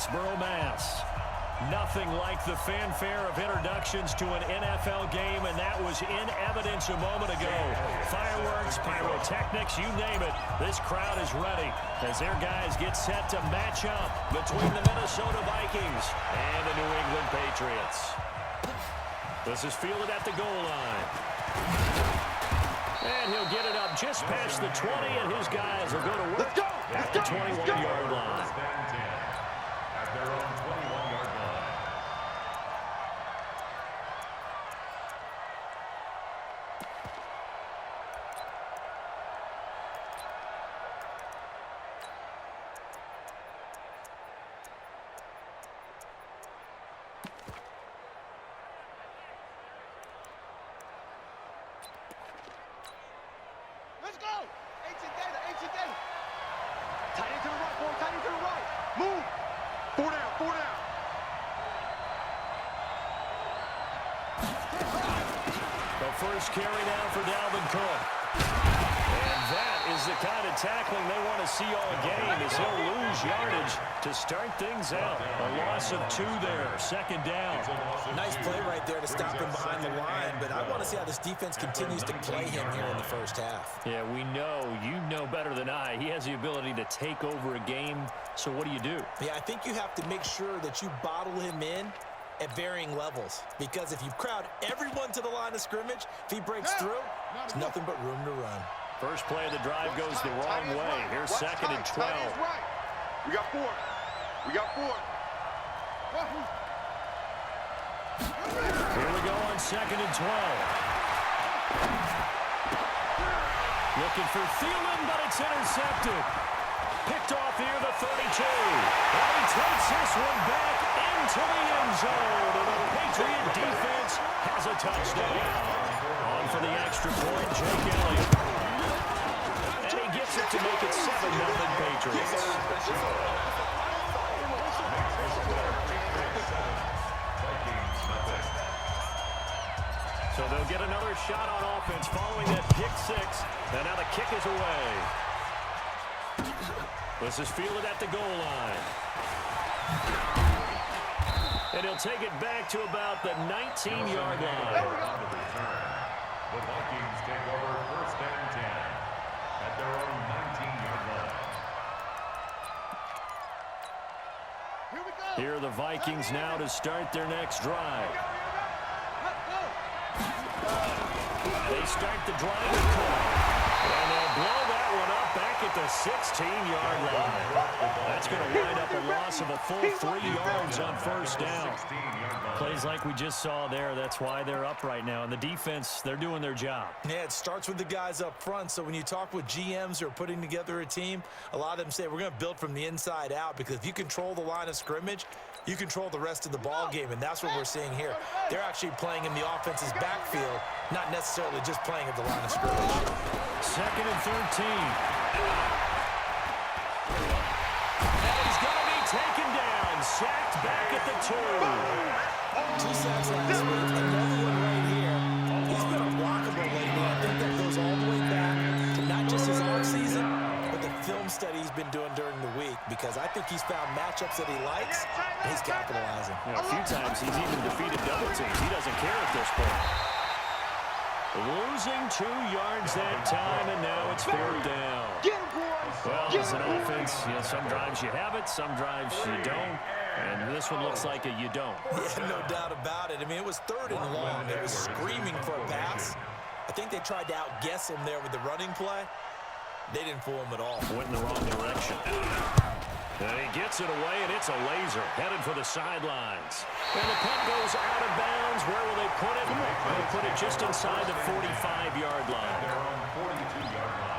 Foxborough, Mass. Nothing like the fanfare of introductions to an NFL game, and that was in evidence a moment ago. Fireworks, pyrotechnics, you name it. This crowd is ready as their guys get set to match up between the Minnesota Vikings and the New England Patriots. This is fielded at the goal line. And he'll get it up just past the 20, and his guys will go to work at the 21-yard line. At their own 21-yard line. Let's go! Ancient data, ancient data. Tight end to the right, boy, tight end to the right. Move! 4 down, 4 down. The first carry down for Dalvin Cook. And that is the kind of tackling they want to see all game as he'll lose yardage to start things out. A loss of 2 there, second down. Nice play right there to stop him behind the line, but I want to see how this defense continues to play him here in the first half. Yeah, we know, you know better than I, he has the ability to take over a game, so what do you do? Yeah, I think you have to make sure that you bottle him in at varying levels, because if you crowd everyone to the line of scrimmage, if he breaks through, there's nothing but room to run. First play of the drive goes the wrong way. Here's second and 12. We got 4. We got 4. Here we go on second and 12. Looking for Thielen, but it's intercepted. Picked off here, the 32. And he takes this one back into the end zone. And the Patriot defense has a touchdown. On for the extra point, Jake Elliott. And he gets it to make it 7-0 Patriots. So they'll get another shot on offense following that pick 6. And now the kick is away. This is fielded at the goal line. And he'll take it back to about the 19-yard line. The Vikings take over first and 10 at their own 19-yard line. Here are the Vikings now to start their next drive. They start the drive with Cook. And they'll blow that one up back at the 16-yard line. That's going to wind up a loss of a full 3 yards on first down. Plays like we just saw there, that's why they're up right now. And the defense, they're doing their job. Yeah, it starts with the guys up front. So when you talk with GMs who are putting together a team, a lot of them say we're going to build from the inside out, because if you control the line of scrimmage, you control the rest of the ball game, and that's what we're seeing here. They're actually playing in the offense's backfield, not necessarily just playing at the line of scrimmage. Second and 13. And he's going to be taken down, sacked back at the 2. 2 sacks last week, another one right here. He's been unblockable lately. I think that goes all the way back to not just his offseason, but the film study he's been doing during the week, because I think he's found matchups that he likes, and he's capitalizing. You know, a few times he's even defeated double teams. He doesn't care at this point. Losing 2 yards that time, and now it's 4th down. Well, as an offense, you know, some drives you have it, some drives you don't. And this one looks like a you don't. Yeah, no doubt about it. I mean, it was 3rd and long. It was screaming for a pass. I think they tried to outguess him there with the running play. They didn't fool him at all. Went in the wrong direction. And he gets it away, and it's a laser headed for the sidelines. And the punt goes out of bounds. Where will they put it? They'll put it just inside the 45-yard line. Their own 42-yard line.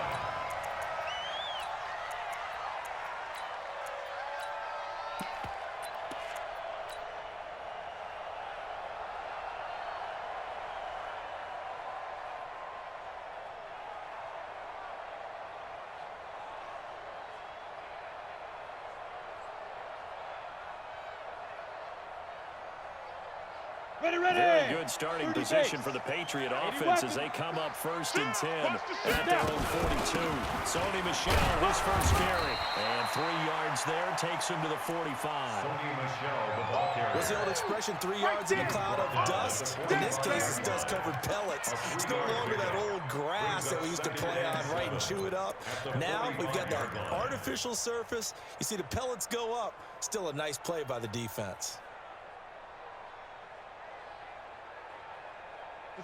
Very good starting position for the Patriot offense as they come up 1st and 10 at their own 42. Sony Michel, his first carry. And 3 yards there takes him to the 45. Sony Michel, the ball carrier. What's the old expression, 3 yards in a cloud of dust? In this case, it's dust-covered pellets. It's no longer that old grass that we used to play on, right, and chew it up. Now we've got that artificial surface. You see the pellets go up. Still a nice play by the defense.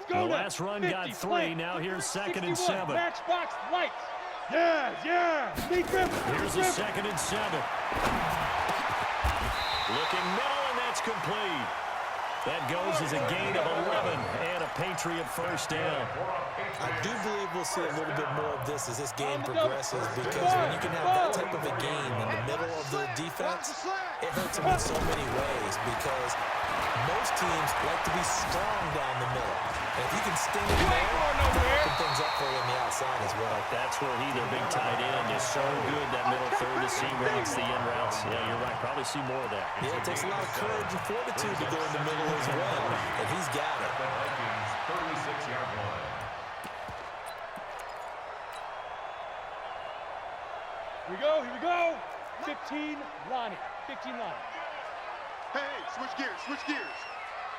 The last run got 3. Now here's 2nd and 7. Matchbox lights. Yeah. Here's a 2nd and 7. Looking middle, and that's complete. That goes as a gain of 11 and a Patriot first down. I do believe we'll see a little bit more of this as this game progresses, because when you can have that type of a game in the middle of the defense, it hurts them in so many ways, because most teams like to be strong down the middle. And if you can sting them there, open things up for you on the outside as well. That's where their big tight end, is so good, that middle third, to seam routes, the in routes. Yeah, you're right. Probably see more of that. Yeah, it takes a lot of courage and fortitude to go in the middle as well, and he's got it. The Vikings 36-yard line. Here we go. 15 Lonnie. Hey, switch gears.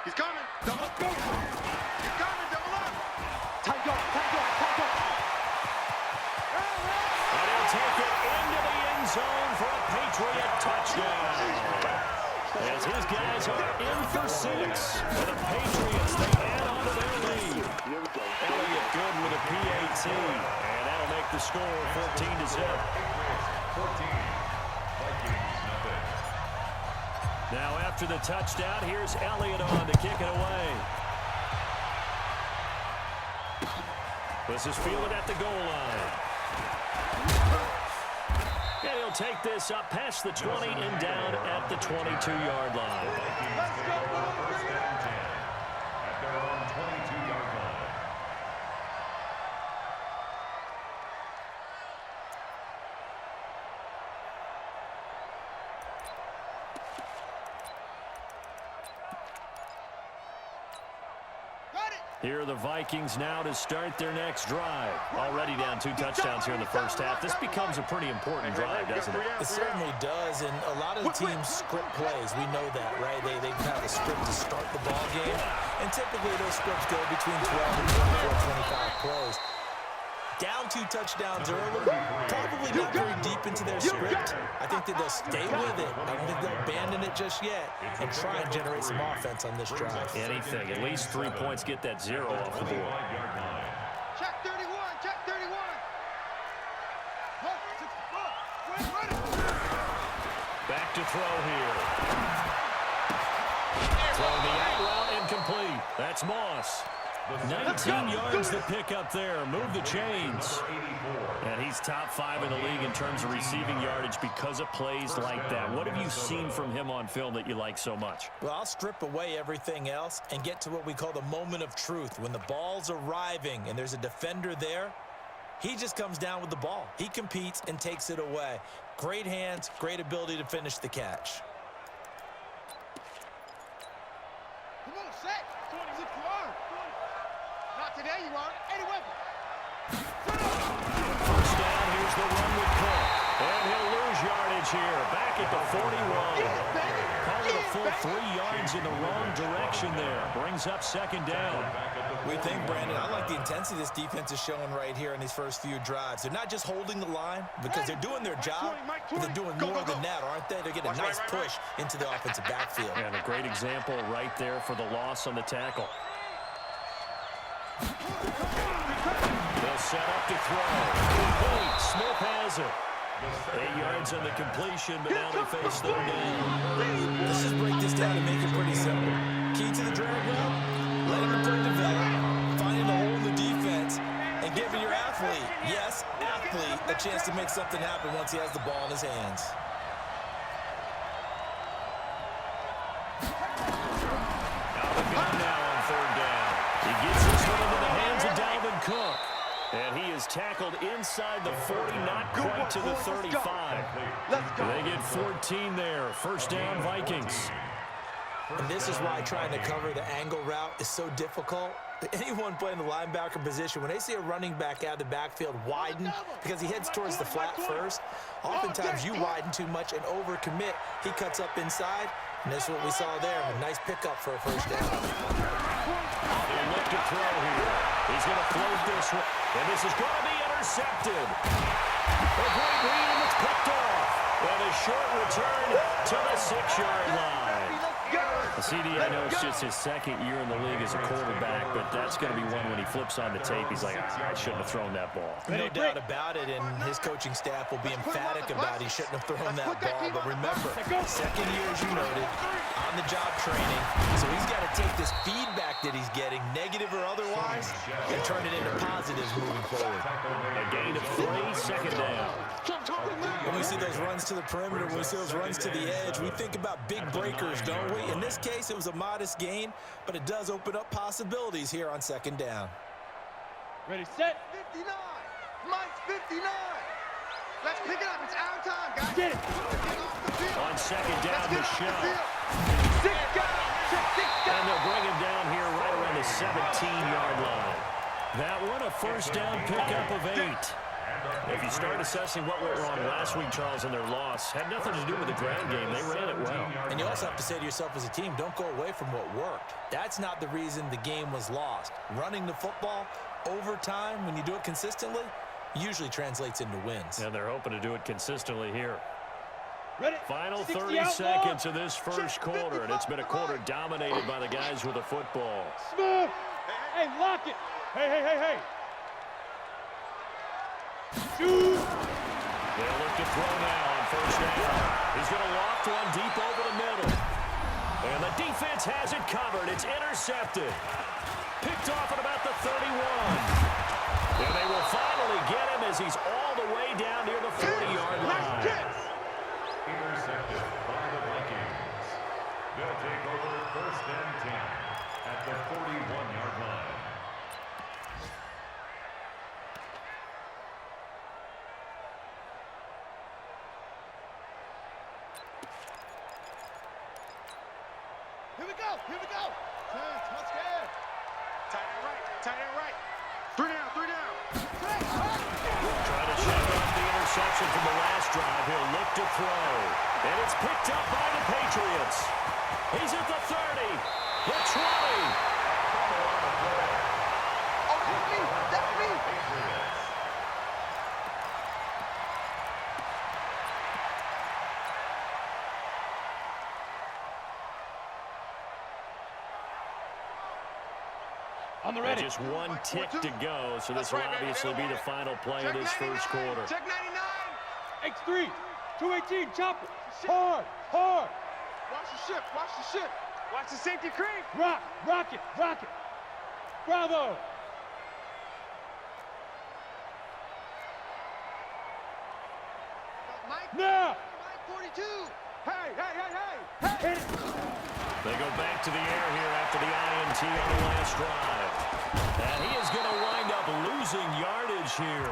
He's coming. Double up. He's coming, double up. Tight up. And he'll take it into the end zone for a Patriot touchdown. As his guys are in for 6. For the Patriots, they add on to their lead. Elliott good with a PAT. And that'll make the score 14-0. 14. Vikings, nothing. Now after the touchdown, here's Elliott on to kick it away. This is fielded at the goal line. And he'll take this up past the 20 and down at the 22-yard line. Vikings take over 1st and 10 at their own 22-yard line. Here are the Vikings now to start their next drive. Already down 2 touchdowns here in the first half. This becomes a pretty important drive, doesn't it? It certainly does, and a lot of the teams script plays. We know that, right? They have a script to start the ball game, and typically those scripts go between 12 and 24, 25 plays. Down 2 touchdowns early, probably not very deep into their script. I think that they'll stay with it. I don't think they'll abandon it just yet and try and generate some offense on this drive. Anything. At least 3 points, get that 0 off the board. Check 31. Back to throw here. Throwing the out route, incomplete. That's Moss. 19 yards to pick up there. Move the chains. And he's top 5 in the league in terms of receiving yardage because of plays like that. What have you seen from him on film that you like so much? Well, I'll strip away everything else and get to what we call the moment of truth. When the ball's arriving and there's a defender there, he just comes down with the ball. He competes and takes it away. Great hands, great ability to finish the catch. Come on, set. Look, you are. Not today, you are. Any weapon. First down, here's the run with Cook. And he'll lose yardage here. Back at the 41. Call it a full 3 yards in the wrong direction there. Brings up 2nd down. We think, Brandon, I like the intensity this defense is showing right here in these first few drives. They're not just holding the line because they're doing their job, but they're doing more than that, aren't they? They're getting a nice push into the offensive backfield. And a great example right there for the loss on the tackle. They'll set up to throw. Complete. Smith has it. 8 yards on the completion, but now they face 3rd down. Let's just break this down and make it pretty simple. Key to the drag route, letting the play develop, finding the hole in the defense, and giving your athlete, yes, athlete, a chance to make something happen once he has the ball in his hands. Out of gun now on 3rd down. He gets this one into the hands of Dalvin Cook. And he is tackled inside the 40, not quite to the 35. They get 14 there. First down, Vikings. And this is why trying to cover the angle route is so difficult. Anyone playing the linebacker position, when they see a running back out of the backfield widen because he heads towards the flat first, oftentimes you widen too much and overcommit. He cuts up inside, and that's what we saw there. A nice pickup for a first down. They look to throw here. He's going to float this one, and this is going to be intercepted. A great read, and it's picked off. And a short return to the 6-yard line. CD, I know it's just his second year in the league as a quarterback, but that's going to be one when he flips on the tape, he's like, I shouldn't have thrown that ball. No doubt about it, and his coaching staff will be emphatic about he shouldn't have thrown that ball. But remember, second year, as you noted, on-the-job training, so he's got to take this feedback that he's getting, negative or otherwise, and turn it into positives moving forward. A gain of 3, second down. When we see those runs to the perimeter, when we see those runs to the edge, we think about big breakers, don't we? In this case, it was a modest gain, but it does open up possibilities here on second down. Ready, set. 59. Mike's 59. Let's pick it up. It's our time, guys. Get it. On second down, Michelle. And they'll bring him down here right around the 17-yard line. That one, a first down pickup of 8. If you start assessing what went wrong last week, Charles, in their loss, had nothing to do with the ground game. They ran it well. And you also have to say to yourself as a team, don't go away from what worked. That's not the reason the game was lost. Running the football over time, when you do it consistently, usually translates into wins. And they're hoping to do it consistently here. Ready. Final 30 seconds of this first quarter, and it's been a quarter dominated by the guys with the football. Smooth. Hey, lock it. Hey. Shoot! They'll look to throw now on first down. He's going to loft one deep over the middle. And the defense has it covered. It's intercepted. Picked off at about the 31. And they will finally get him as he's all the way down near the 40-yard line. Intercepted by the Vikings. They'll take over first and 10 at the 41-yard line. Here we go. Touchdown. Tight end right. 3 down. Trying to shut off the interception from the last drive. He'll look to throw. And it's picked up by the Patriots. He's at the 30, the 20. Oh, that's me. On the ready. Just one tick to go, so this will obviously be the final play of this first quarter. Check 99. X3. 218. Chopper. Hard. Watch the ship. Watch the safety creep. Rock it. Bravo. Now. Mike 42. Hey. Hit it. They go back to the air here after the INT on the last drive. And he is going to wind up losing yardage here,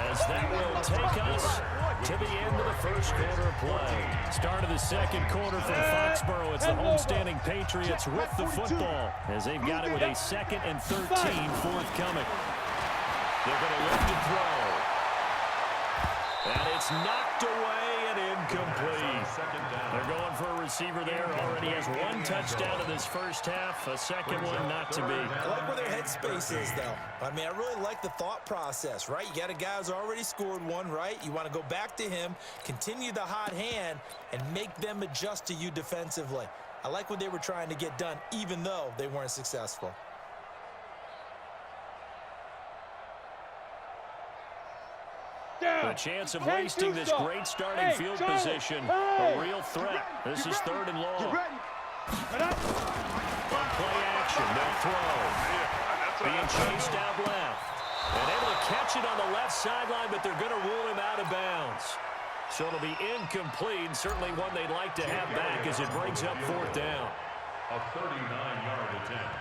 as that will take us to the end of the first quarter of play. Start of the second quarter from Foxborough. It's the homestanding Patriots with the football, as they've got it with a 2nd and 13 forthcoming. They're going to look to throw. And it's knocked away and incomplete. They're going for a receiver there. Already has 1 touchdown in this first half. A second one not to be. I like where their headspace is, though. I mean, I really like the thought process, right? You got a guy who's already scored 1, right? You want to go back to him, continue the hot hand, and make them adjust to you defensively. I like what they were trying to get done, even though they weren't successful. The chance of wasting this great starting field position. A real threat. This is 3rd and long. On play action, they'll throw. Being chased out left. And able to catch it on the left sideline, but they're going to rule him out of bounds. So it'll be incomplete. Certainly one they'd like to have back as it brings up 4th down. A 39-yard attempt.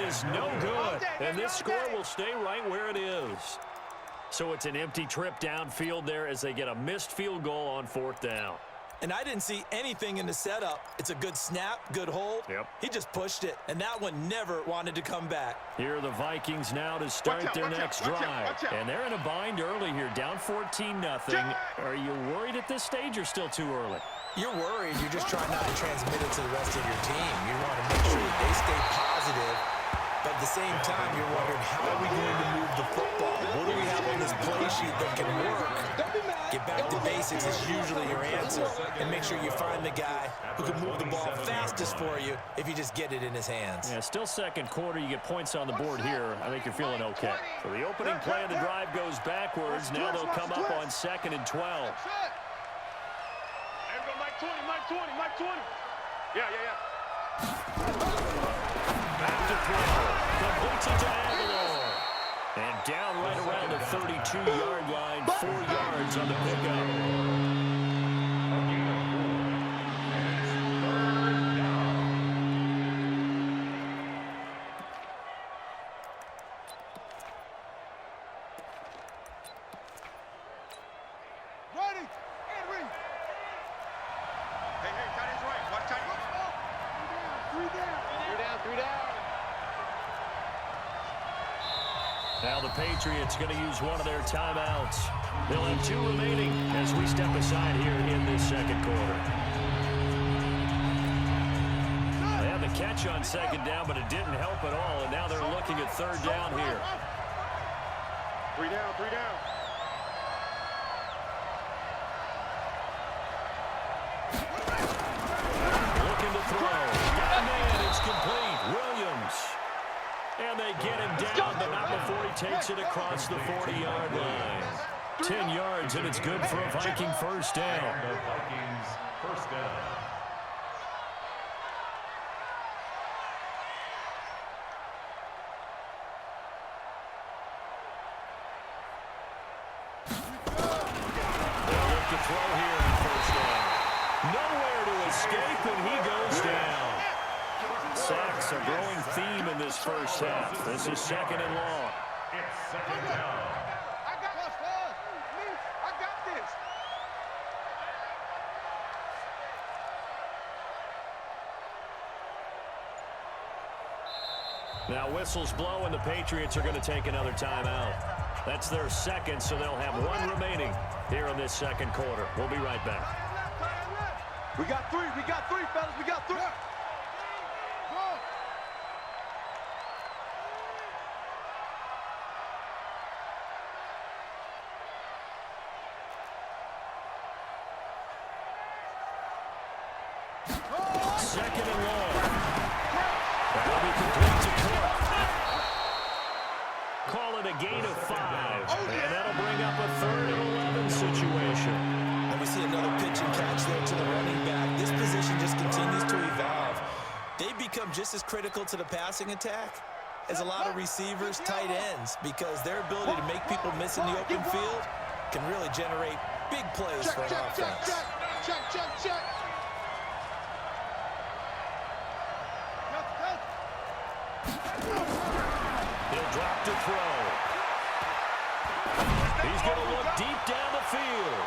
is no good. And this score will stay right where it is. So it's an empty trip downfield there as they get a missed field goal on 4th down. And I didn't see anything in the setup. It's a good snap, good hold. Yep. He just pushed it, and that one never wanted to come back. Here are the Vikings now to start their next drive. And they're in a bind early here, down 14-0. Are you worried at this stage or still too early? You're worried. You're just trying not to transmit it to the rest of your team. You want to make sure that they stay positive. But at the same time, you're wondering, how are we going to move the football? What do we have on this play sheet that can work? Get back to basics is usually your answer. And make sure you find the guy who can move the ball fastest for you if you just get it in his hands. Yeah, still second quarter. You get points on the board here. I think you're feeling okay. So the opening play of the drive goes backwards. Now they'll come up on 2nd and 12. Mike 20. Yeah. Back to throw. Completes it to Aguilar. And down right around the 32-yard line. 4 yards on the pickup. Now the Patriots going to use one of their timeouts. They'll have 2 remaining as we step aside here in this second quarter. They had the catch on 2nd down, but it didn't help at all, and now they're looking at 3rd down here. 3 down. Looking to throw. Got a man. It's complete. Williams. And they get him down, but not before he takes it across the 40-yard line. 10 yards, and it's good for a Viking first down. The Vikings first down. They'll look to throw here in first down. Nowhere to escape, and he goes down. Sacks a growing theme in this first half. This is 2nd and long. It's 2nd down. I got this. Now whistles blow, and the Patriots are going to take another timeout. That's their 2nd, so they'll have 1 remaining here in this second quarter. We'll be right back. We got 3, fellas. We got 3. Second and long. That'll be complete to Cook. Call it a gain of 5. And that'll bring up a 3rd and 11 situation. And we see another pitch and catch there to the running back. This position just continues to evolve. They become just as critical to the passing attack as a lot of receivers, tight ends, because their ability to make people miss in the open field can really generate big plays for an offense. Check. He'll drop to throw. He's going to look deep down the field.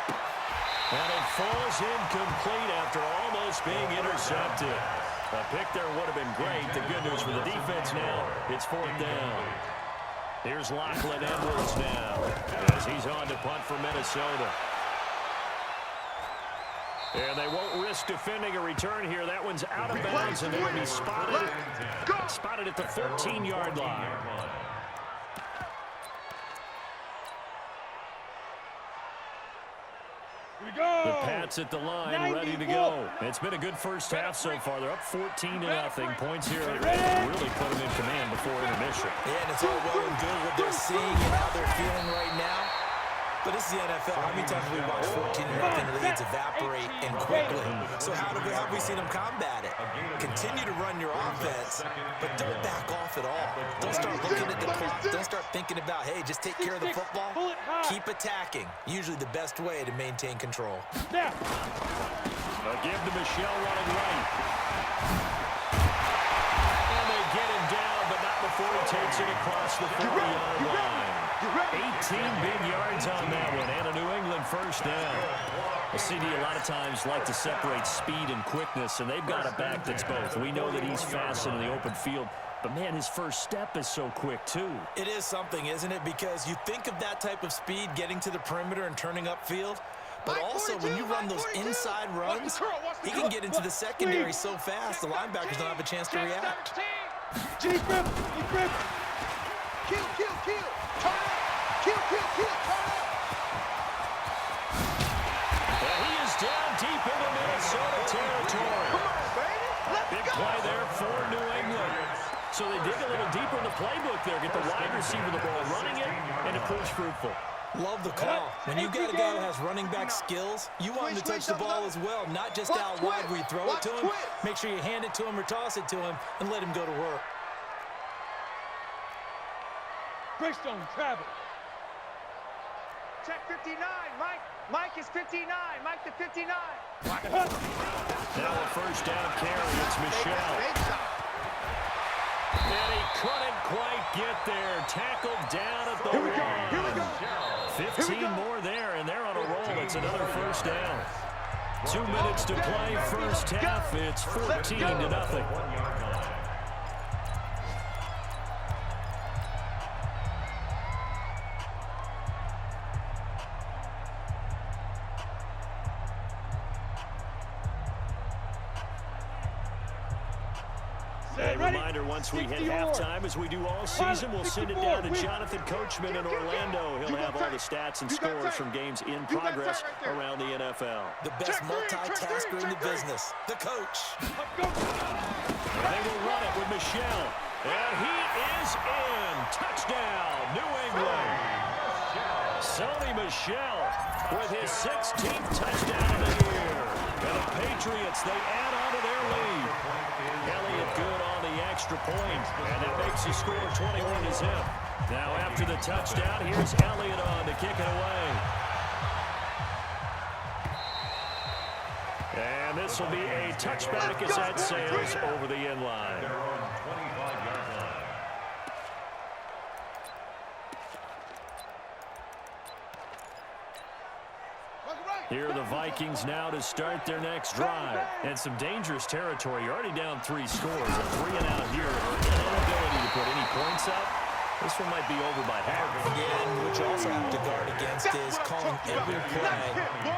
And it falls incomplete after almost being intercepted. A pick there would have been great. The good news for the defense now, it's 4th down. Here's Lachlan Edwards now as he's on to punt for Minnesota. And they won't risk defending a return here. That one's out of bounds, and they'll be spotted at the 14-yard line. The Pats at the line, ready to go. It's been a good first half so far. They're up 14-0. Points here really put them in command before intermission. Yeah, and it's all well and good what they're seeing and how they're feeling right now. But this is the NFL. How many times have we watched 14-0 leads evaporate and quickly? So how have we seen them combat it? Continue to run your offense, but don't back off at all. Don't start looking at the clock. Don't start thinking about, hey, just take care of the football. Keep attacking. Usually the best way to maintain control. They'll give to Michelle running right. And they get him down, but not it across the 40-yard line. 18 big yards on that one, and a New England first down. A CD a lot of times like to separate speed and quickness, and they've got a back that's both. We know that he's fast in the open field, but, man, his first step is so quick, too. It is something, isn't it? Because you think of that type of speed getting to the perimeter and turning upfield, but also when you run those inside runs, he can get into the secondary so fast the linebackers don't have a chance to react. G grip, kill, turn up, kill, turn up. And he is down deep into Minnesota territory. Come on, baby, let's Big go. play there for New England. So they dig a little deeper in the playbook there, get the wide receiver the ball, running it, and it proves fruitful. Love the call. When you got a guy that has running back skills, you want him to touch the ball as well, not just out wide where you throw it to him. Make sure you hand it to him or toss it to him and let him go to work. Greystone, travel. Check 59, Mike. Mike is 59. Mike to 59. Now a first down carry. It's Michelle. And he couldn't quite get there. Tackled down at the line. Here we go. 15 more there, and they're on a roll. It's another first down. 2 minutes to play first half. It's 14-0. A reminder, once we hit halftime, as we do all season, we'll send it down to Jonathan Coachman in Orlando. He'll have all the stats and scores from games in progress around the NFL. The best multitasker in the business, the coach. And they will run it with Michelle. And he is in. Touchdown, New England. Sony Michel with his 16th touchdown of the year. And the Patriots, they add on to their lead. Elliott good on the extra point, and that makes the score 21-0. Now after the touchdown, here's Elliott on to kick it away. And this will be a touchback as that sails over the end line. Here are the Vikings now to start their next drive. And some dangerous territory. You're already down 3 scores. A 3-and-out here. Inability to put any points up. This one might be over by half. Yeah, and what you also have to guard against is calling every play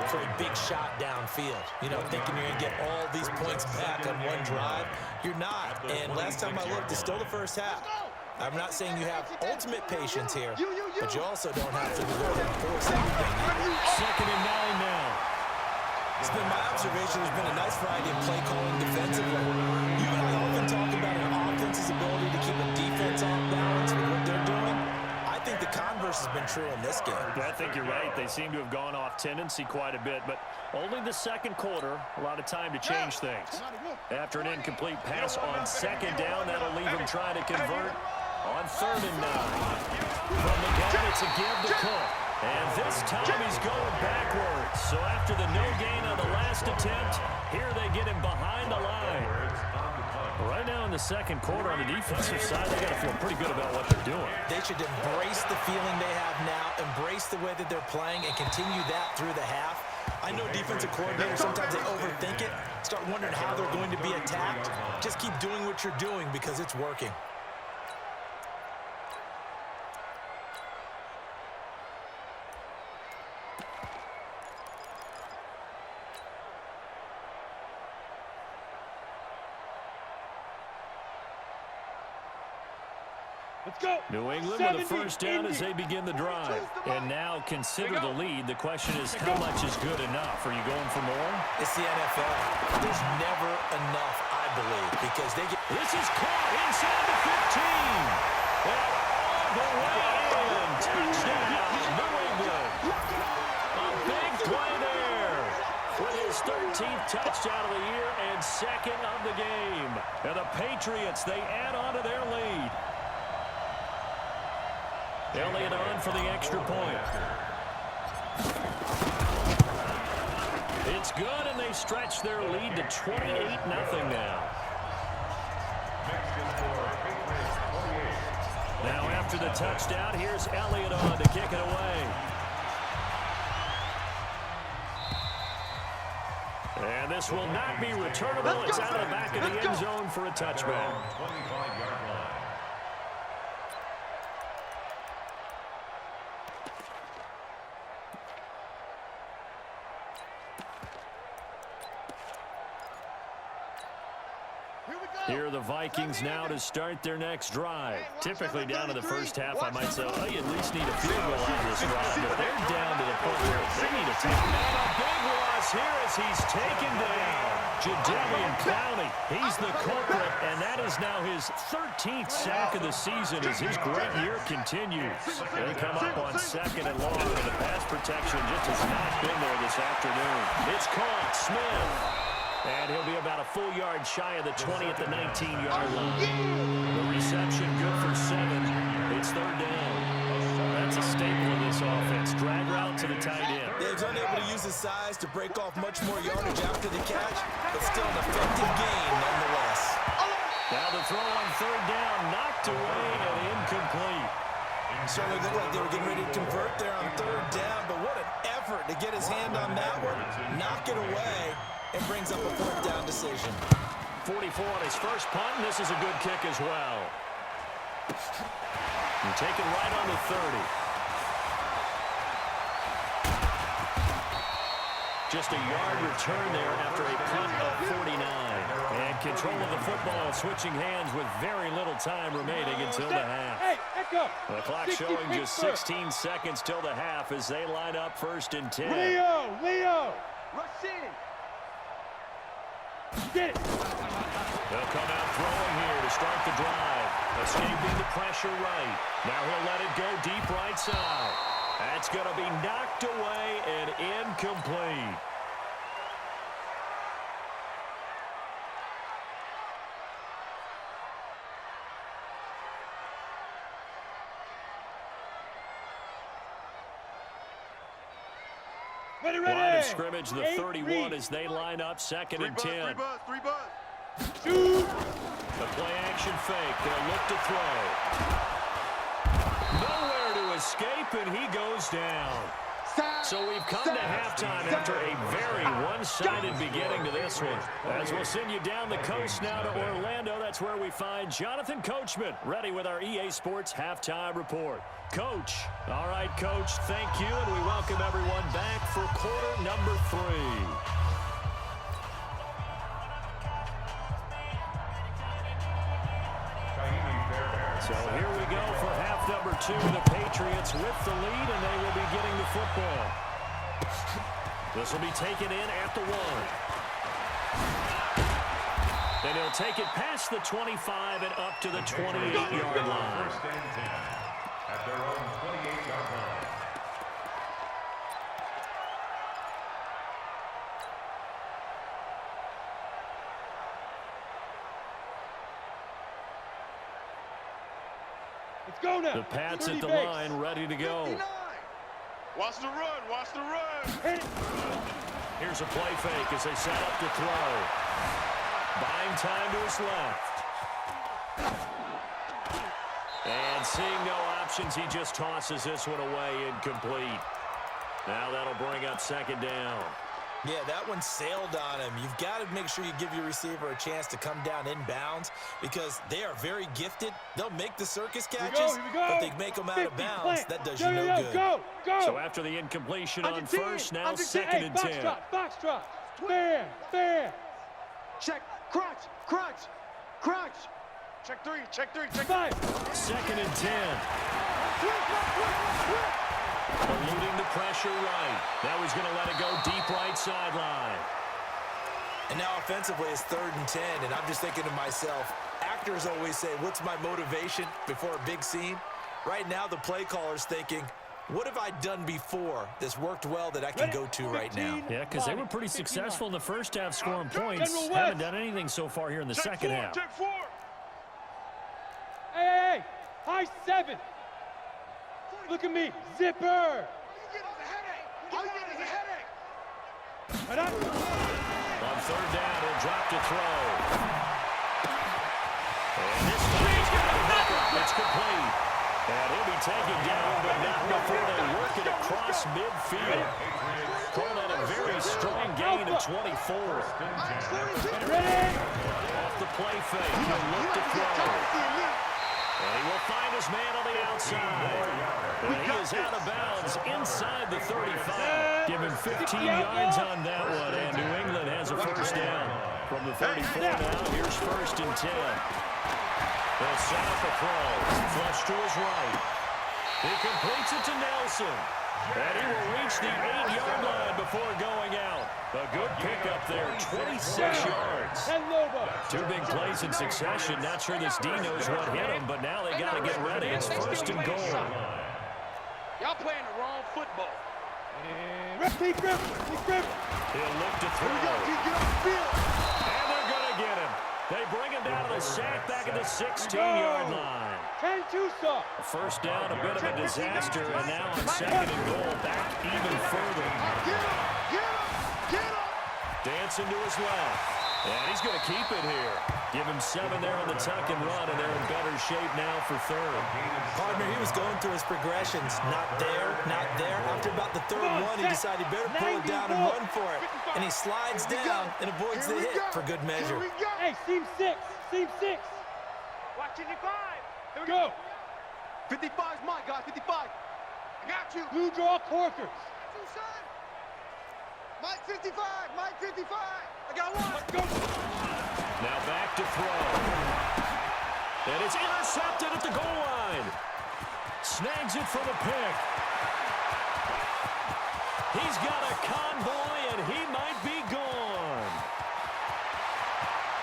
for a big shot downfield. You know, thinking you're going to get all these points back on one drive. You're not. And last time I looked, it's still the first half. I'm not saying you have ultimate patience here, but you also don't have to go there and force everything. 2nd and 9 now. It's been my observation there's been a nice variety of play calling defensively. You and I often talk about an offense's ability to keep a defense off balance with what they're doing. I think the converse has been true in this game. I think you're right. They seem to have gone off tendency quite a bit, but only the second quarter, a lot of time to change things. After an incomplete pass on 2nd down, that'll leave them trying to convert on 3rd and 9. From the gun, it's a give to Cook. And this time he's going backwards. So after the no gain on the last attempt, here they get him behind the line. Right now in the second quarter on the defensive side, they got to feel pretty good about what they're doing. They should embrace the feeling they have now, embrace the way that they're playing, and continue that through the half. I know defensive coordinators, sometimes they overthink it, start wondering how they're going to be attacked. Just keep doing what you're doing because it's working. Let's go. New England with a first down as they begin the drive. And now consider the lead. The question is, how much is good enough? Are you going for more? It's the NFL. There's never enough, I believe, because they get... This is caught inside the 15. And all the way in. Touchdown, New England. A big play there with his 13th touchdown of the year and 2nd of the game. And the Patriots, they add on to their lead. Elliott on for the extra point. It's good, and they stretch their lead to 28-0 now. Now after the touchdown. Here's Elliott on to kick it away. And this will not be returnable. It's out of the back of the end zone for a touchback. 25-yard line. Here are the Vikings now to start their next drive. Typically down to the first half, I might say, oh, you at least need a field goal out of this drive. But they're down to the point where they need a tackle. And a big loss here as he's taken down. Jadeveon Clowney, he's the culprit, and that is now his 13th sack of the season as his great year continues. They come up on 2nd and long, and the pass protection just has not been there this afternoon. It's caught. Smith. And he'll be about a full yard shy of the 20 at the 19-yard line. The reception good for 7. It's 3rd down. That's a staple of this offense. Drag route to the tight end. Yeah, he's unable to use his size to break off much more yardage after the catch, but still an effective gain nonetheless. Now the throw on 3rd down, knocked away and incomplete. Certainly looked like they were getting ready to convert there on 3rd down, but what an effort to get his hand on that one, knock it away, and brings up a 4th down decision. 44 on his first punt, and this is a good kick as well. And taken right on the 30. Just a yard return there after a punt of 49. And control of the football switching hands with very little time remaining until the half. The clock showing just 16 seconds till the half as they line up 1st and 10. Leo! Rush in! Get it! They'll come out throwing here to start the drive. Escaping the pressure right. Now he'll let it go deep right side. That's going to be knocked away and incomplete. Line of scrimmage, the 31 as they line up 2nd and 10. Three buzz. Shoot! The play action fake. They'll look to throw. Nowhere to escape, and he goes down. So we've come to halftime after a very one-sided beginning to this one. As we'll send you down the coast now to Orlando, that's where we find Jonathan Coachman, ready with our EA Sports Halftime Report. Coach. All right, Coach, thank you, and we welcome everyone back for quarter number 3. So here we go for half number 2. The Patriots with the lead, and they will be getting the football. This will be taken in at the 1. Then he'll take it past the 25 and up to the 28-yard line. 1st and 10 at their own 28-yard line. Let's go now. The Pats at the line, ready to go. 59. Watch the run. Hit it. Here's a play fake as they set up to throw. Buying time to his left. And seeing no options, he just tosses this one away incomplete. Now that'll bring up 2nd down. Yeah, that one sailed on him. You've got to make sure you give your receiver a chance to come down inbounds because they are very gifted. They'll make the circus catches, but they make them out of bounds. That does you no good. Go. So after the incompletion on 1st, now 2nd and 10. Foxtrot. Fair. Check. Crunch. Check three. 5. 2nd and 10. Eluding the pressure right. Now he's going to let it go deep right sideline. And now offensively it's 3rd and 10, and I'm just thinking to myself, actors always say, what's my motivation before a big scene? Right now the play caller's thinking, what have I done before that's worked well that I can go to right now? Yeah, because they were pretty successful in the first half scoring points. Haven't done anything so far here in the second half. Check 4. Hey. High 7. Look at me. Zipper. All you get is a headache. On 3rd down, he'll drop to throw. And this time he's got a hooker. It's complete. And taken down, but not before they work it across midfield. Call that a very strong gain of 24. Off the play fake, he'll look to throw. And he will find his man on the outside. And he is out of bounds inside the 35. Give him 15 yards on that one, and New England has a first down. From the 34 now, here's 1st and 10. They'll set up a throw. Flush to his right. He completes it to Nelson. And he will reach the 8-yard line before going out. A good pickup there, 26 yards. 2 big plays in succession. Not sure this D knows what hit him, but now they got to get ready. It's 1st and goal. Y'all playing the wrong football. He'll look to throw. And they're going to get him. They bring him down to the sack back at the 16-yard line. 10-2 stop. First down, a bit of a disaster, and now on 2nd and goal, back even further. Get him. Dancing to his left. And he's going to keep it here. Give him 7 there on the tuck and run, and they're in better shape now for 3rd. Partner, he was going through his progressions. Not there, not there. After about the 3rd one, he decided he better pull it down and run for it. And he slides down and avoids the hit for good measure. Hey, seam 6. Watch 55. Here we go. 55 is mine, guys. 55. I got you. Blue draw Corkers. Mike 55. I got one. Let's go. Now back to throw. And it's intercepted at the goal line. Snags it for the pick. He's got a convoy, and he might be gone.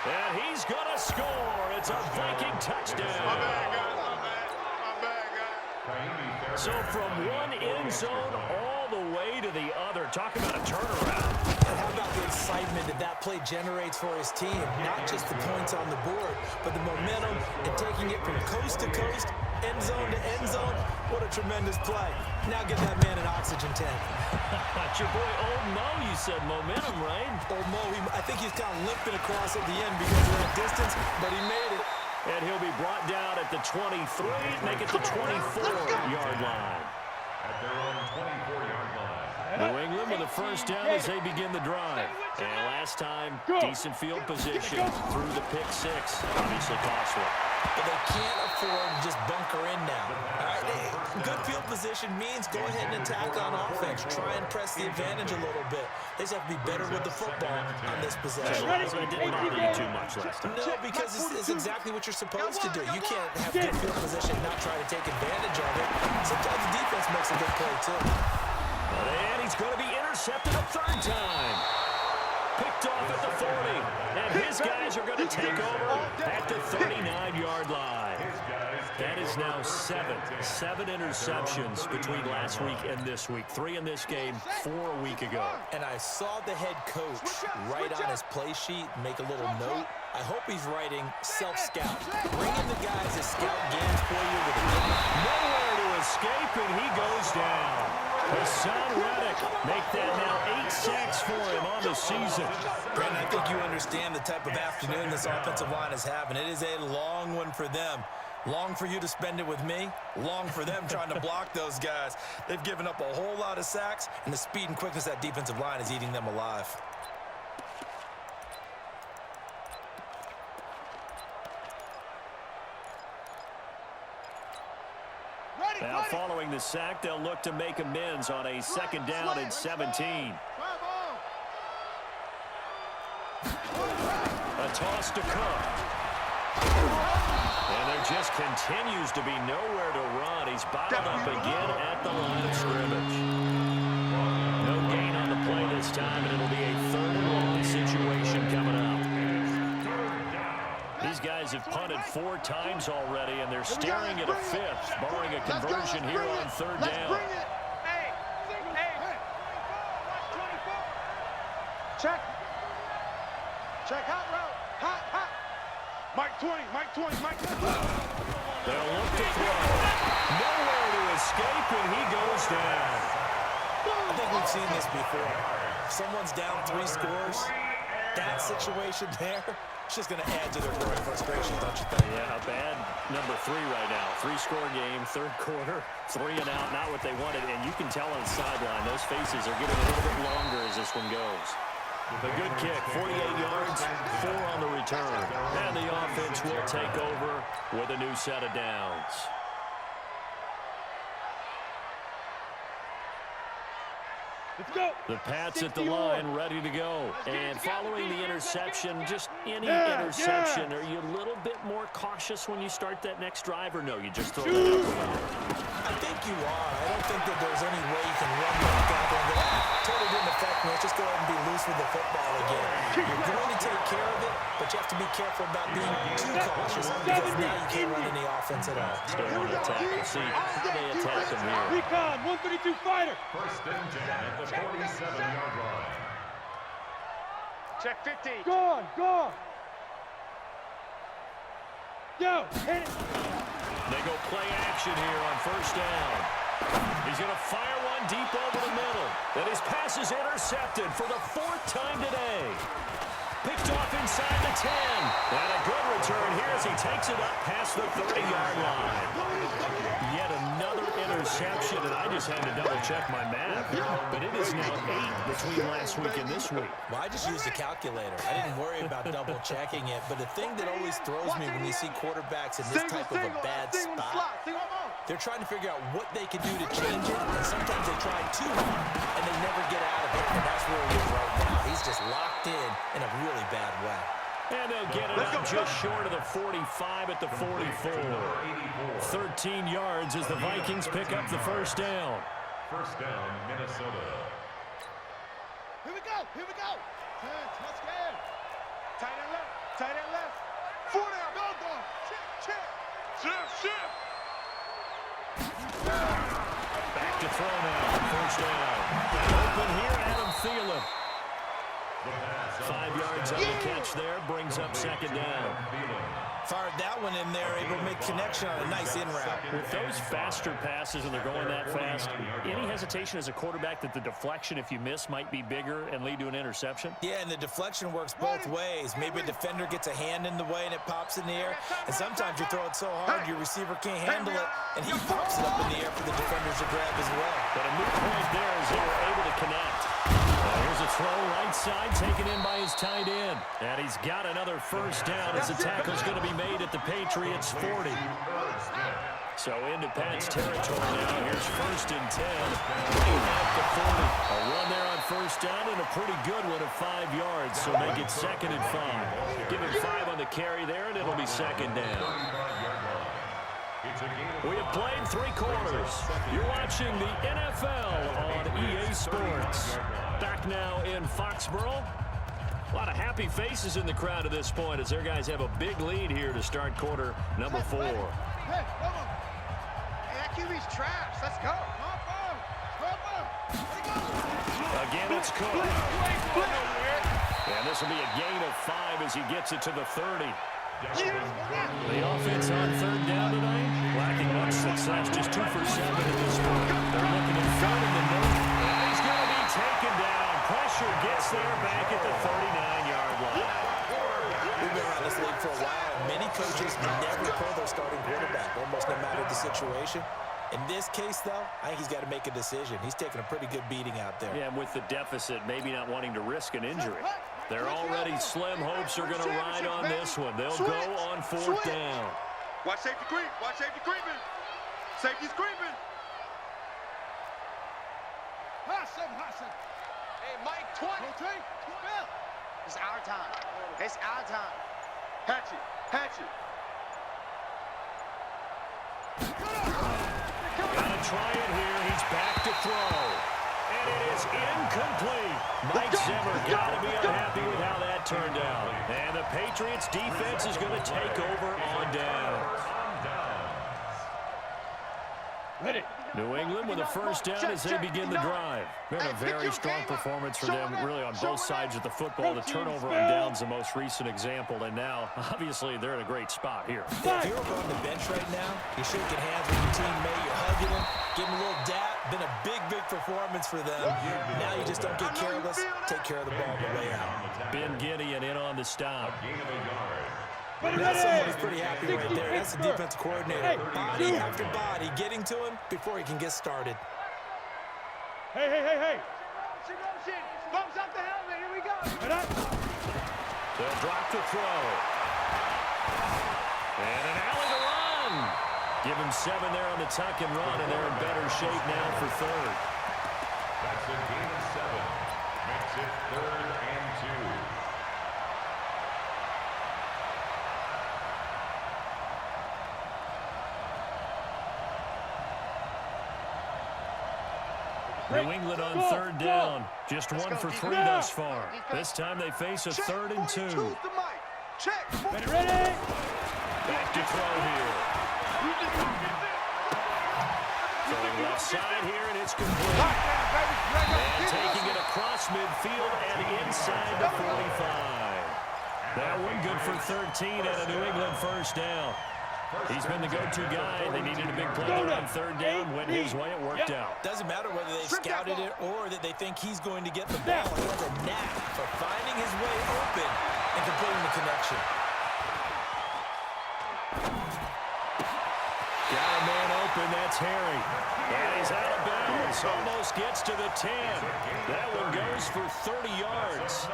And he's going to score. It's a Viking touchdown. My bad, guys. So from one end zone all the way to the other. Talk about a turnaround. And how about the excitement that play generates for his team? Not just the points on the board, but the momentum and taking it from coast to coast, end zone to end zone. What a tremendous play. Now get that man an oxygen tank. Your boy Old Mo, you said momentum, right? Old Mo, I think he's kind of limping across at the end because of that distance, but he made it. And he'll be brought down at the 23, make it the 24-yard line. At their own 24-yard line. New England with a first down as they begin the drive. And last time, decent field position through the pick 6. Obviously costly. But they can't afford to just bunker in now. All right, good field position means go ahead and attack on offense. Try and press the advantage a little bit. They just have to be better with the football on this possession. So it didn't bother you too much last time. No, because it's exactly what you're supposed to do. You can't have good field position and not try to take advantage of it. Sometimes the defense makes a good play, too. And he's going to be intercepted a 3rd time. Picked off at the 40. And his guys are going to take over at the 39-yard line. That is now 7 interceptions between last week and this week. 3 in this game, 4 a week ago. And I saw the head coach write on his play sheet, make a little note. I hope he's writing self-scout. Bring in the guys that scout games for you with a game. Nowhere to escape, and he goes down. Hassan Reddick make that now 8 sacks for him on the season. Brandon, I think you understand the type of afternoon this offensive line is having. It is a long one for them. Long for you to spend it with me. Long for them trying to block those guys. They've given up a whole lot of sacks, and the speed and quickness of that defensive line is eating them alive. Now following the sack, they'll look to make amends on a 2nd down and 17. A toss to Cook. And there just continues to be nowhere to run. He's bottled up again at the line of scrimmage. No gain on the play this time, and it'll be a 3rd and long situation coming up. These guys have punted 4 times already, and they're staring at a 5th, barring a conversion here on 3rd down. Hey. Check. Hot route. Hot. Mike 20. They'll look to throw. Nowhere to escape, and he goes down. I think we've seen this before. If someone's down 3 scores, that situation there, It's just going to add to their growing frustration, don't you think? Yeah, a bad number 3 right now. 3-score game, third quarter, 3 and out, not what they wanted. And you can tell on the sideline, those faces are getting a little bit longer as this one goes. A good kick, 48 yards, 4 on the return. And the offense will take over with a new set of downs. Let's go. The Pats at the line, ready to go. And following the interception, just any interception, are you a little bit more cautious when you start that next drive, or no, you just throw that out the window? I think you are. I don't think that there's any way you can run back out there and go, totally didn't affect me. Let's just go ahead and be loose with the football again. You're going to take care of it, but you have to be careful about being too cautious because now you can't run any offense at all. Still want to attack. We'll see how they attack them here. Recon, 132 fighter. First and 10 at the 47-yard line. Check 50. Gone, gone. Yo, hit it. They go play action here on first down. He's going to fire one deep over the middle. And his pass is intercepted for the 4th time today. Picked off inside the 10. And a good return here as he takes it up past the 30-yard line. Yet another interception, and I just had to double-check my math. But it is now 8 between last week and this week. Well, I just used a calculator. I didn't worry about double-checking it. But the thing that always throws me when you see quarterbacks in this type of a bad spot, they're trying to figure out what they can do to change it, and sometimes they try too hard, and they never get out of it. And that's where he is right now. He's just locked in a really bad way. And they'll get it up just short of the 45 at the 44. 13 yards as the Vikings pick up the first down. First down, Minnesota. Here we go, here we go. Let's go. Tight end left, tight end left. 4 down, go. Check. Shift. Back to throw now. First down. Open here, Adam Thielen. 5 yards on the catch there. Brings up second down. Fired that one in there, able to make connection on a nice in route. With those faster passes and they're going that fast, any hesitation as a quarterback that the deflection, if you miss, might be bigger and lead to an interception? Yeah, and the deflection works both ways. Maybe a defender gets a hand in the way and it pops in the air. And sometimes you throw it so hard your receiver can't handle it, and he pops it up in the air for the defenders to grab as well. But a moot point there as they were able to connect. Here's a throw right side taken in by his tight end. And he's got another first down as the tackle's going to be made at the Patriots' 40. So into Pats territory now. Here's first and 10. At the 40. A run there on first down and a pretty good one of 5 yards. So make it second and 5. Give him 5 on the carry there, and it'll be second down. We have played 3 quarters. You're watching the NFL on EA Sports. Back now in Foxborough. A lot of happy faces in the crowd at this point as their guys have a big lead here to start quarter number 4. Hey, come on. Hey, that QB's trash. Let's go. Again, it's Cook. And this will be a gain of 5 as he gets it to the 30. The offense on third down tonight, lacking much success, just 2 for 7 at this point. They're looking in front of the note, and he's going to be taken down. Pressure gets there back at the 39-yard line. We've been around this league for a while, and many coaches never pull their starting quarterback, almost no matter the situation. In this case, though, I think he's got to make a decision. He's taking a pretty good beating out there. Yeah, and with the deficit, maybe not wanting to risk an injury. They're already slim hopes are going to ride on this one. They'll go on 4th down. Watch safety creep. Watch safety creeping. Safety's creeping. Hassan. Hey, Mike, 20. It's our time. It's our time. Hatch it. Gotta try it here. He's back to throw. And it is incomplete. Mike Zimmer got to be unhappy with how that turned out. And the Patriots defense is going to take over on downs. Ready. New England with a first down as they begin the drive. Been a very strong performance for them, really, on both sides of the football. The turnover on downs, the most recent example. And now, obviously, they're in a great spot here. If you're on the bench right now, you're shaking hands with your teammate, you're hugging him, give him a little dap. Been a big performance for them. Now you just don't get careless. Take care of the ball on the way out. Ben Gideon in on the stop. That's someone who's pretty happy right there. That's the defensive coordinator. Body after body, getting to him before he can get started. Hey. Bumps up the helmet. Here we go. They'll drop the throw. And an alley to run. Give him 7 there on the tuck and run, and they're in better shape now for third. That's a gain of 7. Makes it 3rd and 2. New England on 3rd down. Just 1 for 3 thus far. This time they face a 3rd and 2. Ready. Back to throw here. Throwing left side here, and it's complete. And taking it across midfield and inside the 45. That one good for 13 and a New England first down. He's been the go-to guy. They needed a big play there on 3rd down. Went his way, it worked out. Doesn't matter whether they've scouted it or that they think he's going to get the ball. He has a knack for finding his way open and completing the connection. Got a man open, that's Harry. And he's out of bounds, almost gets to the 10. That one goes for 30 yards.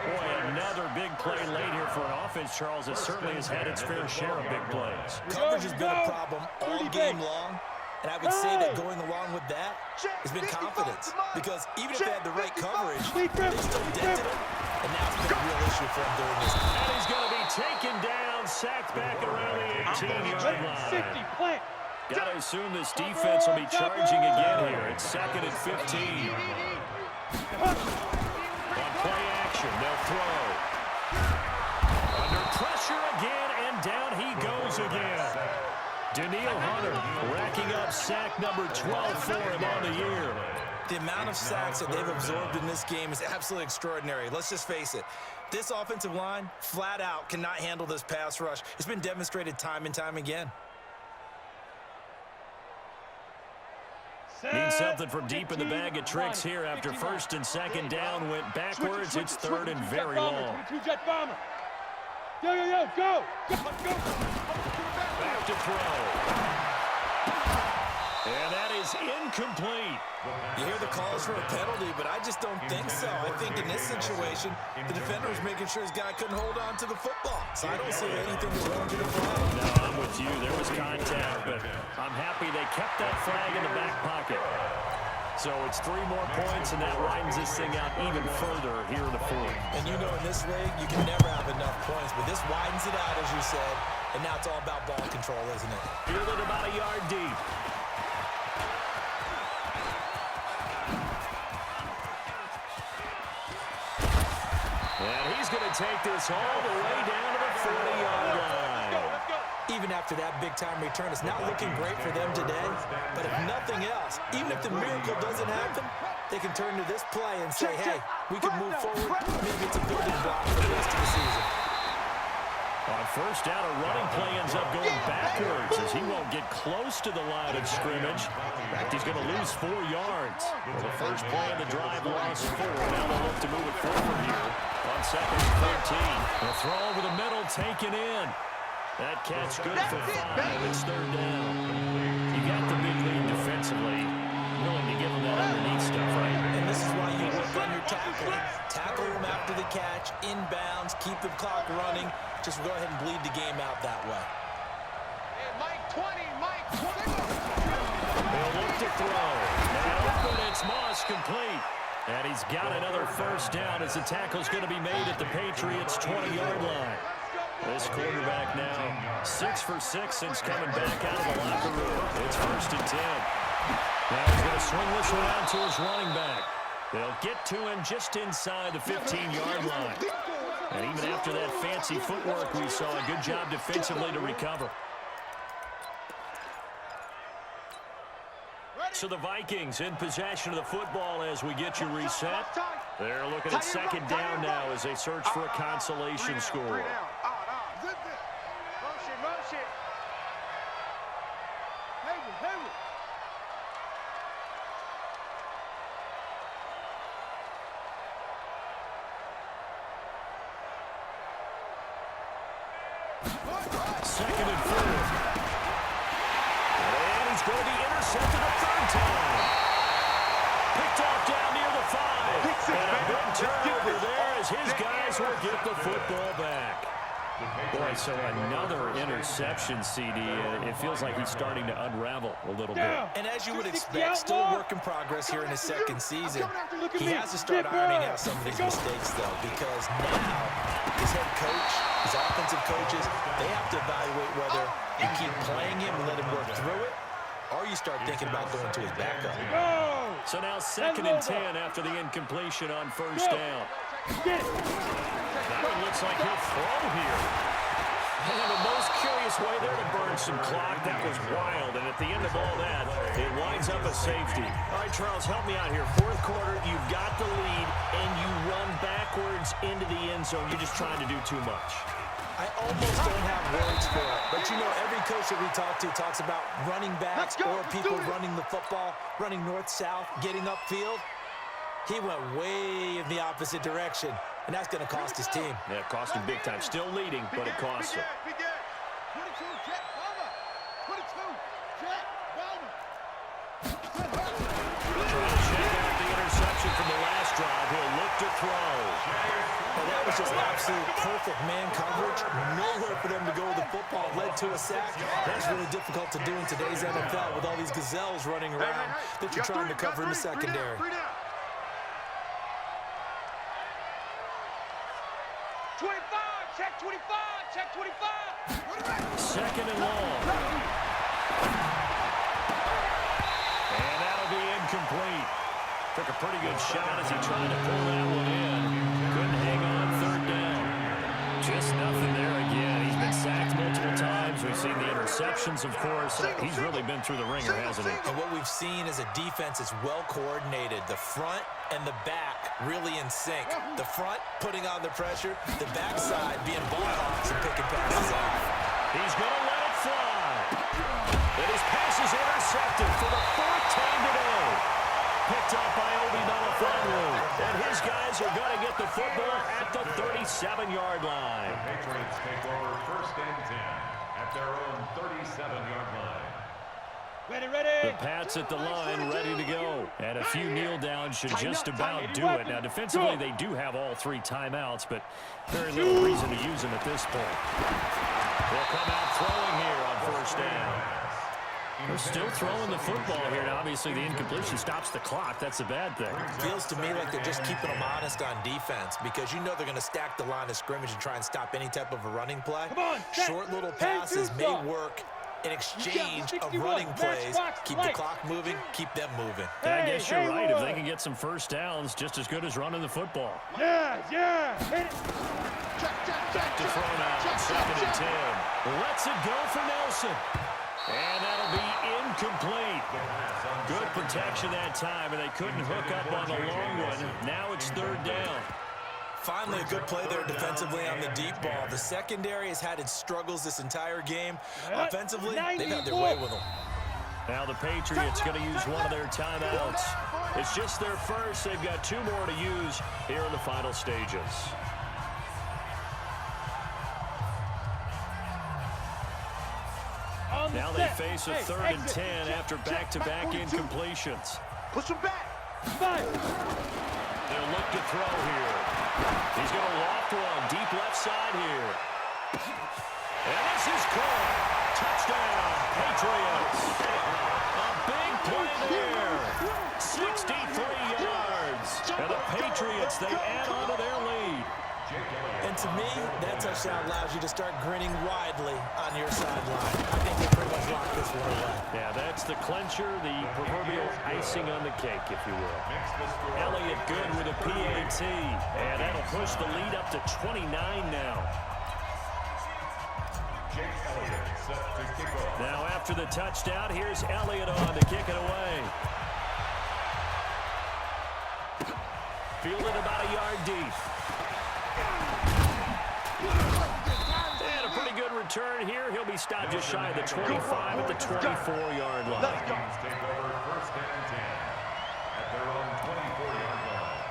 Boy, another big play late here for an offense, Charles, that certainly has had its fair share of big plays. Coverage has been a problem all game long, and I would say that going along with that has been confidence. Because even if they had the right coverage, they still dented him, and now it's been a real issue for him during this game. And he's going to be taken down, sacked back around the 18-yard line. Got to assume this defense will be charging again here. It's 2nd and 15. On play action, they'll throw. Under pressure again, and down he goes again. Daniil Hunter racking up sack number 12 for him on the year. The amount of sacks that they've absorbed in this game is absolutely extraordinary. Let's just face it. This offensive line, flat out, cannot handle this pass rush. It's been demonstrated time and time again. Needs something from deep in the bag of tricks here after 1st and 2nd down went backwards. It's 3rd and very long. Go. Back to throw. And that is incomplete. You hear the calls for a penalty, but I just don't think so. I think in this situation, the defender was making sure his guy couldn't hold on to the football. So I don't see anything that warranted a flag. No, I'm with you. There was contact, but I'm happy they kept that flag in the back pocket. So it's 3 more points, and that widens this thing out even further here in the 4th. And you know in this league, you can never have enough points, but this widens it out, as you said, and now it's all about ball control, isn't it? Fielded about a yard deep. And he's going to take this all the way down to the 40-yard line. Even after that big-time return, it's not looking great for them today. But if nothing else, even if the miracle doesn't happen, they can turn to this play and say, hey, we can move forward. Maybe it's a building block for the rest of the season. On 1st down, a running play ends up going backwards as he won't get close to the line of scrimmage. In fact, he's going to lose 4 yards. Well, the first play of the drive lost 4. Now they'll look to move it forward here on 2nd and 13. A throw over the middle, taken in. That catch good for 5. It's 3rd down. You got the big lead defensively. Willing to give him that underneath stuff, right? And this is why you work on your tackling. Tackle them after the catch, inbounds, keep the clock running. Just go ahead and bleed the game out that way. Mike 20. They'll look to throw. And open, it's Moss complete. And he's got another 1st down as the tackle's going to be made at the Patriots' 20-yard line. This quarterback now 6 for 6 since coming back out of the locker room. It's 1st and 10. Now he's going to swing this one out to his running back. They'll get to him just inside the 15-yard line. And even after that fancy footwork, we saw a good job defensively to recover. So the Vikings in possession of the football as we get you reset. They're looking at 2nd down now as they search for a consolation score. Second and 4. And he's going to be intercepted a third time. Picked off down near the 5. And a big turnover there as his guys will get the football back. Boy, so another interception, CD. It feels like he's starting to unravel a little bit. And as you would expect, still a work in progress here in his second season. He has to start ironing out some of these mistakes, though, because now his head coach, his offensive coaches, they have to evaluate whether you keep playing him and let him work through it, or you start thinking about going to his backup. So now second and 10 after the incompletion on first down. That one looks like he'll throw here. And the most curious way there to burn some clock. That was wild. And at the end of all that, it winds up a safety. All right, Charles, help me out here. Fourth quarter, you've got the lead, and you run backwards into the end zone. You're just trying to do too much. I almost don't have words for it. But, you know, every coach that we talk to talks about running backs or people running the football, running north-south, getting upfield. He went way in the opposite direction, and that's going to cost his team. Yeah, it cost him big time. Still leading, but it costs him. 22, Jet Bomber. 22, Jet Bomber. Trying to check out the interception from the last drive. He'll look to throw. Well, that was just absolute perfect man coverage. Nowhere for them to go with the football. Led to a sack. That's really difficult to do in today's NFL with all these gazelles running around that you're trying to cover in the secondary. 25, check 25, check 25. Second and long. And that'll be incomplete. Took a pretty good shot as he tried to pull that one in. Couldn't hang on third down. Just nothing there again. He's been sacked multiple times. We've seen the interceptions, of course. He's really been through the ringer, hasn't he? And what we've seen is a defense that's well coordinated. The front and the back really in sync. The front putting on the pressure, the backside being ball hawks and picking passes off. He's going to let it fly. And his pass is intercepted for the fourth time today. Picked up by Obi Melifonwu. And his guys are going to get the football at the 37-yard line. The Patriots take over first and 10 at their own 37-yard line. The Pats at the line, ready to go. And a few kneel downs should just about do it. Now, defensively, they do have all 3 timeouts, but very little reason to use them at this point. They'll come out throwing here on first down. They're still throwing the football here. Now, obviously, the incompletion stops the clock. That's a bad thing. Feels to me like they're just keeping them honest on defense because you know they're going to stack the line of scrimmage and try and stop any type of a running play. Short little passes may work in exchange of running plays. Keep the clock moving, keep them moving. And I guess you're right. If they can get some first downs, just as good as running the football. Yeah. Back to throw now, second and 10. Lets it go for Nelson. And that'll be incomplete. Good protection that time, and they couldn't hook up on the long one. Now it's third down. Finally, a good play there defensively on the deep ball. The secondary has had its struggles this entire game. Offensively, they've had their way with them. Now the Patriots going to use one of their timeouts. It's just their first. They've got 2 more to use here in the final stages. Now they face a third and 10 after back-to-back incompletions. Push him back. They'll look to throw here. He's going to loft one deep left side here. And this is caught. Touchdown, Patriots. A big play there. 63 yards. And the Patriots, they add on to their lead. And to me, that touchdown allows you to start grinning widely on your sideline. I think they pretty much locked this one away. Yeah, that's the clincher, the proverbial icing on the cake, if you will. Elliott good with a PAT. And that'll push the lead up to 29 now. Now after the touchdown, here's Elliott on to kick it away. Fielded about a yard deep. And a pretty good return here. He'll be stopped just shy of the 25 at the 24-yard line. Take over first and 10 at their own 24-yard line.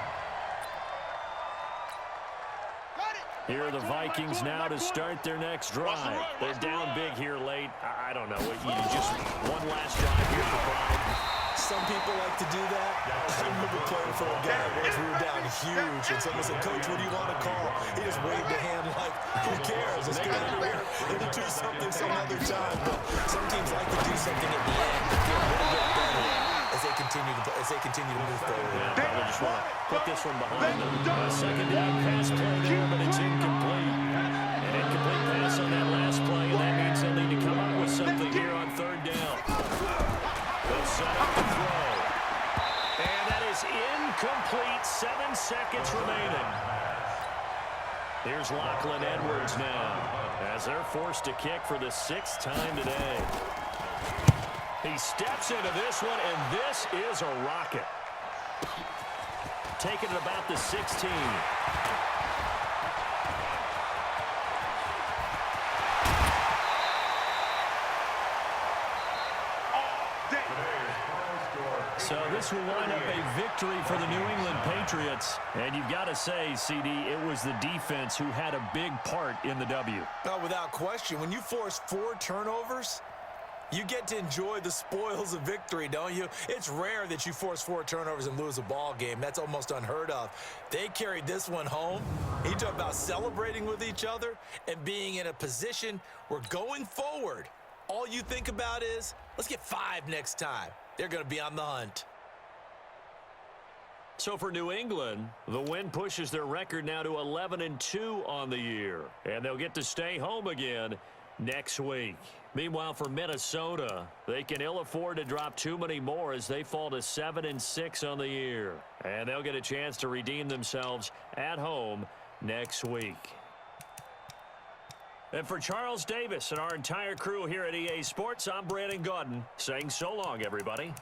Here are the Vikings now to start their next drive. They're down big here late. I don't know. You just one last drive here for pride. Some people like to do that. I remember playing for a guy once we were down huge, and someone said, "Coach, what do you want to call?" He just waved a hand like, "Who cares? Let's get out of here and do something some other time." But some teams like to do something at the end to feel a little bit better as they continue to move forward. Yeah, probably just want to put this one behind them. Second down pass play there, but it's incomplete. An incomplete pass on that last play, and that means they'll need to come up with something here on third down. They'll set up the throw. And that is incomplete. 7 seconds remaining. Here's Lachlan Edwards now as they're forced to kick for the 6th time today. He steps into this one, and this is a rocket. Taking it about the 16. So this will wind up a victory for the New England Patriots. And you've got to say, CD, it was the defense who had a big part in the W. Oh, without question. When you force 4 turnovers, you get to enjoy the spoils of victory, don't you? It's rare that you force 4 turnovers and lose a ball game. That's almost unheard of. They carried this one home. You talk about celebrating with each other and being in a position where going forward, all you think about is, let's get 5 next time. They're going to be on the hunt. So for New England, the win pushes their record now to 11-2 on the year. And they'll get to stay home again next week. Meanwhile, for Minnesota, they can ill afford to drop too many more as they fall to 7-6 on the year. And they'll get a chance to redeem themselves at home next week. And for Charles Davis and our entire crew here at EA Sports, I'm Brandon Gaudin saying so long, everybody.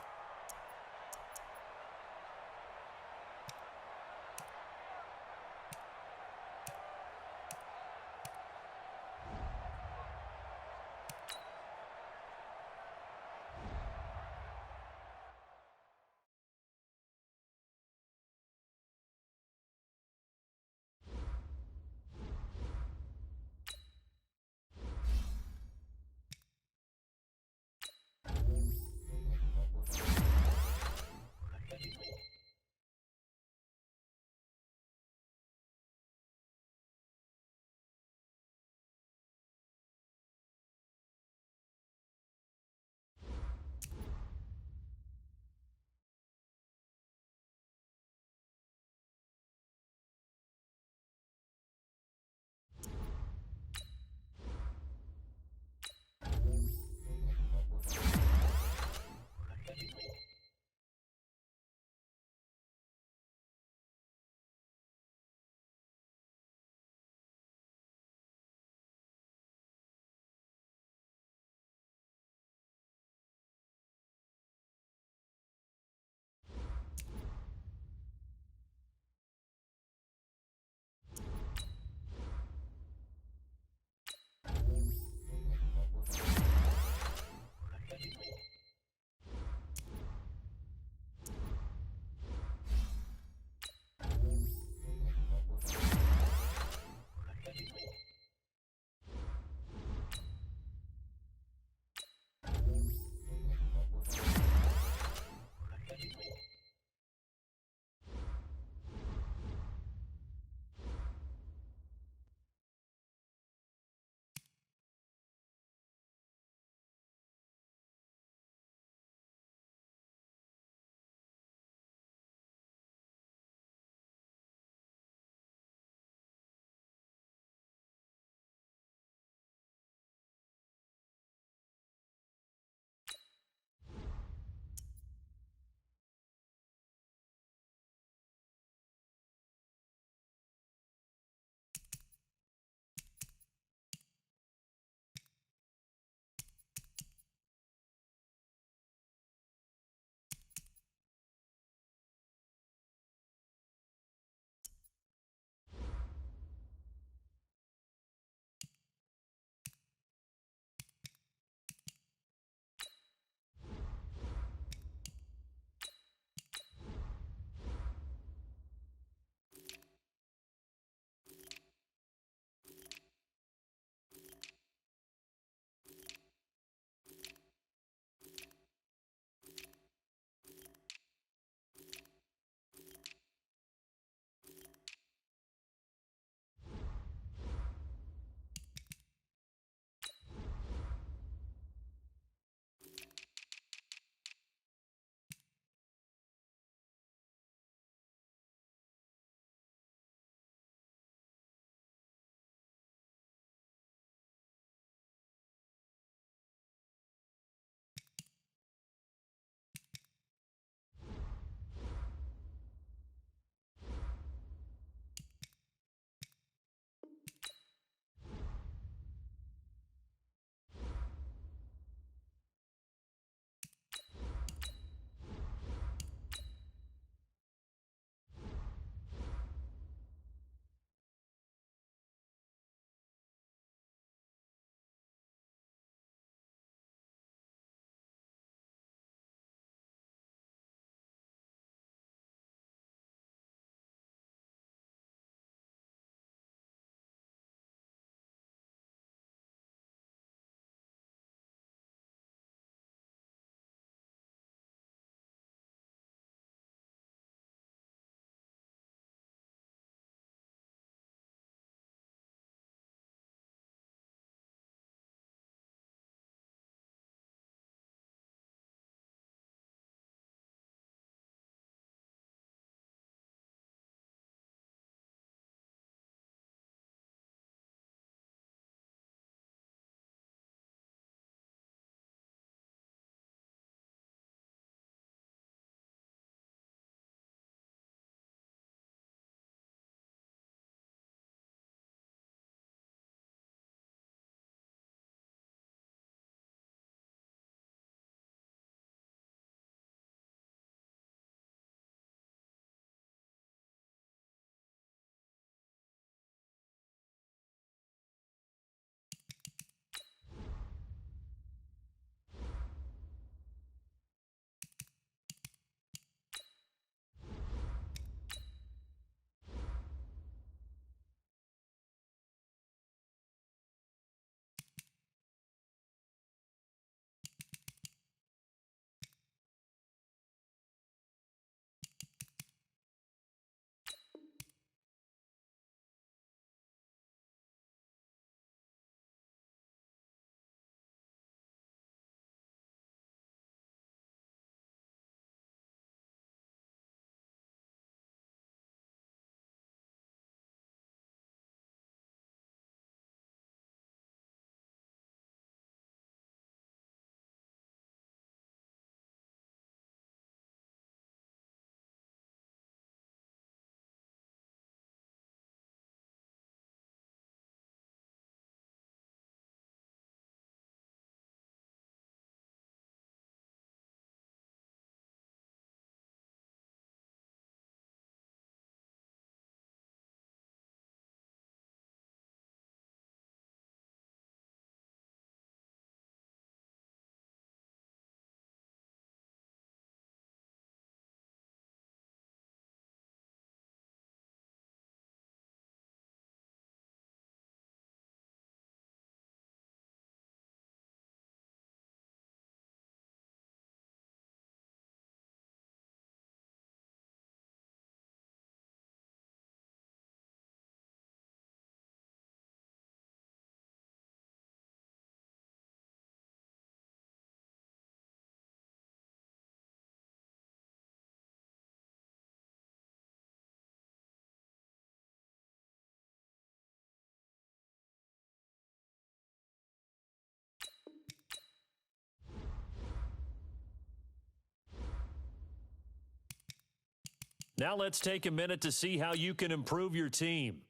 Now let's take a minute to see how you can improve your team.